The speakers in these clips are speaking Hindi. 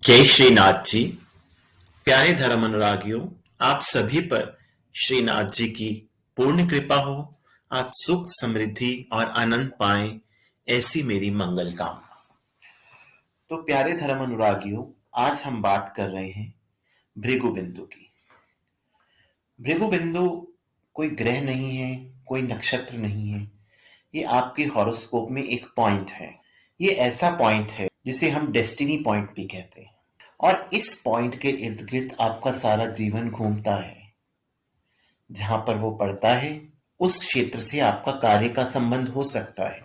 जय श्रीनाथ जी। प्यारे धर्म अनुरागियों, आप सभी पर श्रीनाथ जी की पूर्ण कृपा हो। आप सुख समृद्धि और आनंद पाएं, ऐसी मेरी मंगल कामना। तो प्यारे धर्म अनुरागियों, आज हम बात कर रहे हैं भृगु बिंदु की। भृगु बिंदु कोई ग्रह नहीं है, कोई नक्षत्र नहीं है। ये आपके हॉरोस्कोप में एक पॉइंट है। ये ऐसा पॉइंट है जिसे हम डेस्टिनी पॉइंट भी कहते हैं। और इस पॉइंट के इर्द गिर्द आपका सारा जीवन घूमता है। जहां पर वो पड़ता है, उस क्षेत्र से आपका कार्य का संबंध हो सकता है।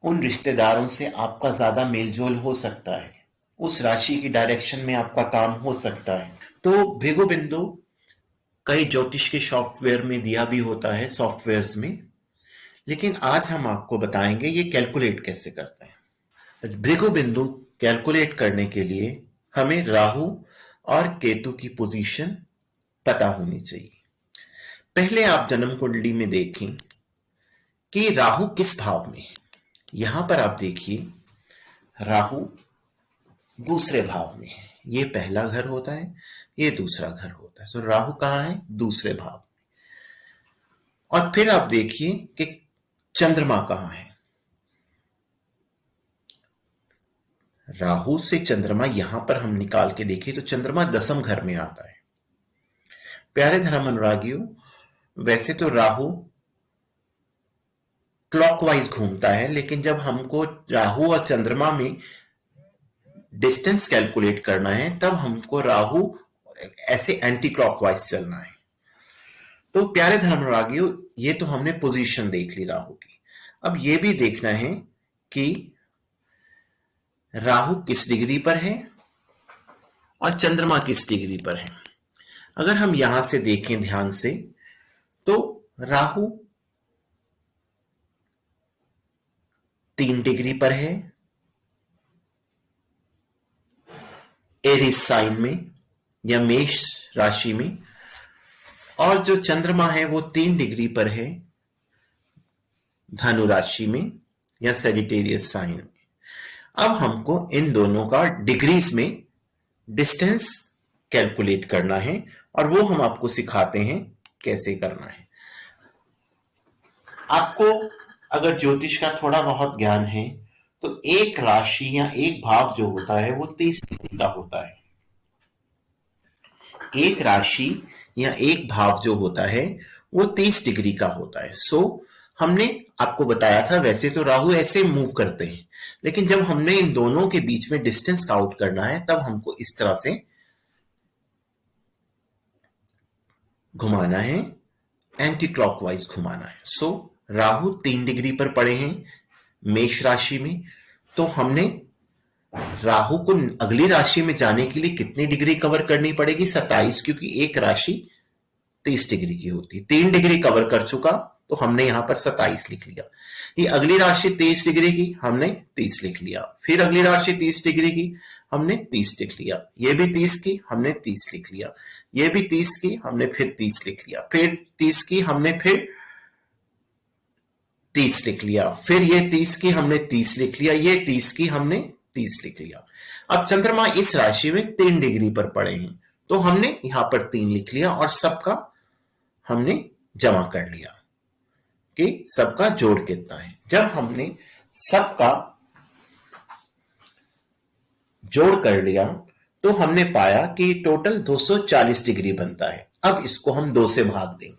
उन रिश्तेदारों से आपका ज्यादा मेलजोल हो सकता है। उस राशि की डायरेक्शन में आपका काम हो सकता है। तो भृगु बिंदु कई ज्योतिष के सॉफ्टवेयर में दिया भी होता है, सॉफ्टवेयर्स में। लेकिन आज हम आपको बताएंगे ये कैलकुलेट कैसे करते हैं। भृगु बिंदु कैलकुलेट करने के लिए हमें राहु और केतु की पोजीशन पता होनी चाहिए। पहले आप जन्म कुंडली में देखें कि राहु किस भाव में है। यहां पर आप देखिए, राहु दूसरे भाव में है। ये पहला घर होता है, ये दूसरा घर होता है। तो राहु कहां है? दूसरे भाव में। और फिर आप देखिए कि चंद्रमा कहां है। राहु से चंद्रमा यहां पर हम निकाल के देखें तो चंद्रमा दसम घर में आता है। प्यारे धर्म अनुरागियों, वैसे तो राहु क्लॉकवाइज घूमता है, लेकिन जब हमको राहु और चंद्रमा में डिस्टेंस कैलकुलेट करना है, तब हमको राहु ऐसे एंटी क्लॉकवाइज चलना है। तो प्यारे धर्म अनुरागियों, ये तो हमने पोजीशन देख ली राहु की। अब ये भी देखना है कि राहु किस डिग्री पर है और चंद्रमा किस डिग्री पर है। अगर हम यहां से देखें ध्यान से, तो राहु 3 डिग्री पर है एरीज साइन में या मेष राशि में, और जो चंद्रमा है वो 3 डिग्री पर है धनु राशि में या सेजिटेरियस साइन में। अब हमको इन दोनों का डिग्रीज में डिस्टेंस कैलकुलेट करना है, और वो हम आपको सिखाते हैं कैसे करना है। आपको अगर ज्योतिष का थोड़ा बहुत ज्ञान है, तो एक राशि या एक भाव जो होता है वो 30 डिग्री का होता है। एक राशि या एक भाव जो होता है वो 30 डिग्री का होता है। हमने आपको बताया था, वैसे तो राहु ऐसे मूव करते हैं, लेकिन जब हमने इन दोनों के बीच में डिस्टेंस काउंट करना है, तब हमको इस तरह से घुमाना है, एंटी क्लॉकवाइज घुमाना है। राहु 3 डिग्री पर पड़े हैं मेष राशि में। तो हमने राहु को अगली राशि में जाने के लिए कितनी डिग्री कवर करनी पड़ेगी? 27, क्योंकि एक राशि 30 डिग्री की होती है। 3 डिग्री कवर कर चुका, तो हमने यहां पर 27 लिख लिया। ये अगली राशि 30 डिग्री की, हमने 30 लिख लिया। फिर अगली राशि 30 डिग्री की, हमने 30 लिख लिया। ये भी 30 की, हमने 30 लिख लिया। ये भी 30 की, हमने फिर 30 लिख लिया। फिर 30 की, हमने फिर 30 लिख लिया। फिर ये 30 की, हमने 30 लिख लिया। ये 30 की, हमने 30 लिख लिया। अब चंद्रमा इस राशि में 3 डिग्री पर पड़े हैं, तो हमने यहां पर 3 लिख लिया और सबका हमने जमा कर लिया कि सबका जोड़ कितना है। जब हमने सबका जोड़ कर लिया, तो हमने पाया कि टोटल 240 डिग्री बनता है। अब इसको हम 2 से भाग देंगे।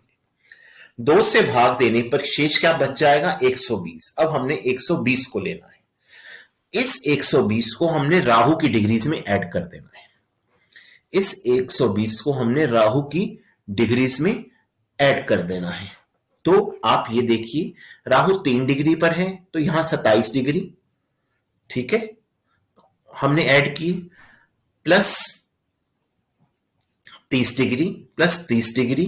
2 से भाग देने पर शेष क्या बच जाएगा? 120। अब हमने 120 को लेना है। इस 120 को हमने राहु की डिग्रीज में ऐड कर देना है। इस 120 को हमने राहु की डिग्रीज में ऐड कर देना है। तो आप ये देखिए, राहु 3 डिग्री पर है, तो यहां 27 डिग्री, ठीक है, हमने ऐड किए, प्लस 30 डिग्री प्लस 30 डिग्री,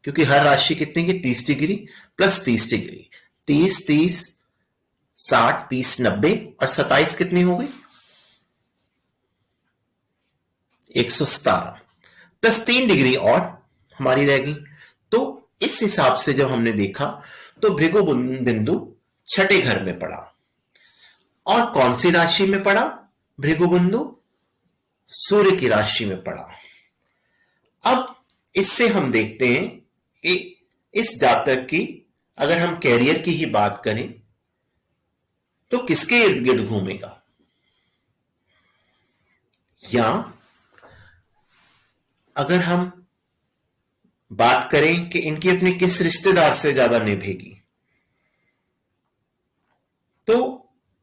क्योंकि हर राशि कितने की? 30 डिग्री प्लस 30 डिग्री, 30 30 60 30 90, और 27 कितनी हो गई? 117, प्लस 3 डिग्री और हमारी रह गई। तो इस हिसाब से जब हमने देखा, तो भृगु बिंदु छठे घर में पड़ा। और कौन सी राशि में पड़ा भृगु बिंदु? सूर्य की राशि में पड़ा। अब इससे हम देखते हैं कि इस जातक की अगर हम कैरियर की ही बात करें तो किसके इर्द गिर्द घूमेगा, या अगर हम बात करें कि इनकी अपने किस रिश्तेदार से ज्यादा निभेगी, तो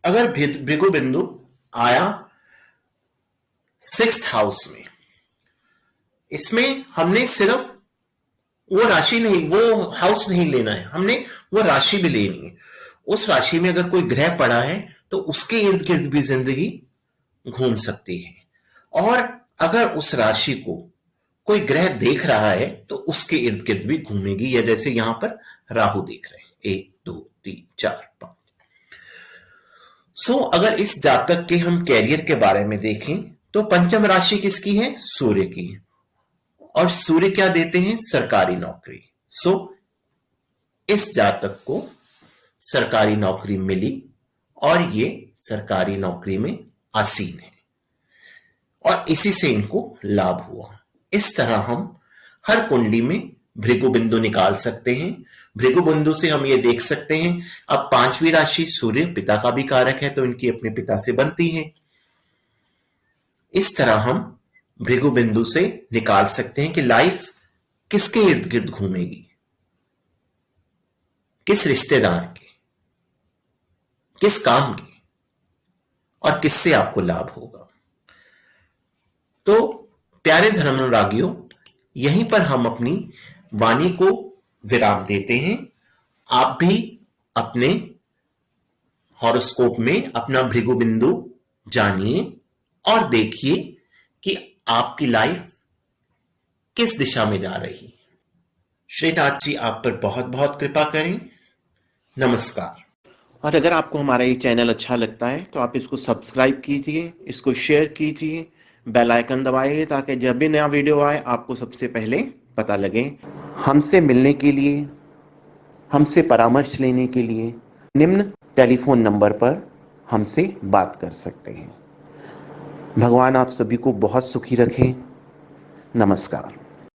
अगर भृगु बिंदु आया 6th हाउस में, इसमें हमने सिर्फ वो राशि नहीं, वो हाउस नहीं लेना है, हमने वो राशि भी लेनी है। उस राशि में अगर कोई ग्रह पड़ा है तो उसके इर्द गिर्द भी जिंदगी घूम सकती है, और अगर उस राशि को कोई ग्रह देख रहा है तो उसके इर्द गिर्द भी घूमेगी, या जैसे यहां पर राहु देख रहे हैं 1 2 3 4 5। अगर इस जातक के हम कैरियर के बारे में देखें तो पंचम राशि किसकी है, सूर्य की, और सूर्य क्या देते हैं, सरकारी नौकरी। इस जातक को सरकारी नौकरी मिली और ये सरकारी नौकरी में आसीन है और इसी से इनको लाभ हुआ। इस तरह हम हर कुंडली में भृगु बिंदु निकाल सकते हैं। भृगु बिंदु से हम ये देख सकते हैं, अब 5वीं राशि सूर्य पिता का भी कारक है तो इनकी अपने पिता से बनती है। इस तरह हम भृगु बिंदु से निकाल सकते हैं कि लाइफ किसके इर्द गिर्द घूमेगी, किस रिश्तेदार के, किस काम के, और किससे आपको लाभ होगा। तो प्यारे धर्मानुरागियों, यहीं पर हम अपनी वाणी को विराम देते हैं। आप भी अपने हॉरोस्कोप में अपना भृगु बिंदु जानिए और देखिए कि आपकी लाइफ किस दिशा में जा रही है। श्रीनाथ जी आप पर बहुत बहुत कृपा करें। नमस्कार। और अगर आपको हमारा ये चैनल अच्छा लगता है तो आप इसको सब्सक्राइब कीजिए, इसको शेयर कीजिए, बेल आइकन दबाइए ताकि जब भी नया वीडियो आए आपको सबसे पहले पता लगे। हमसे मिलने के लिए, हमसे परामर्श लेने के लिए निम्न टेलीफोन नंबर पर हमसे बात कर सकते हैं। भगवान आप सभी को बहुत सुखी रखें। नमस्कार।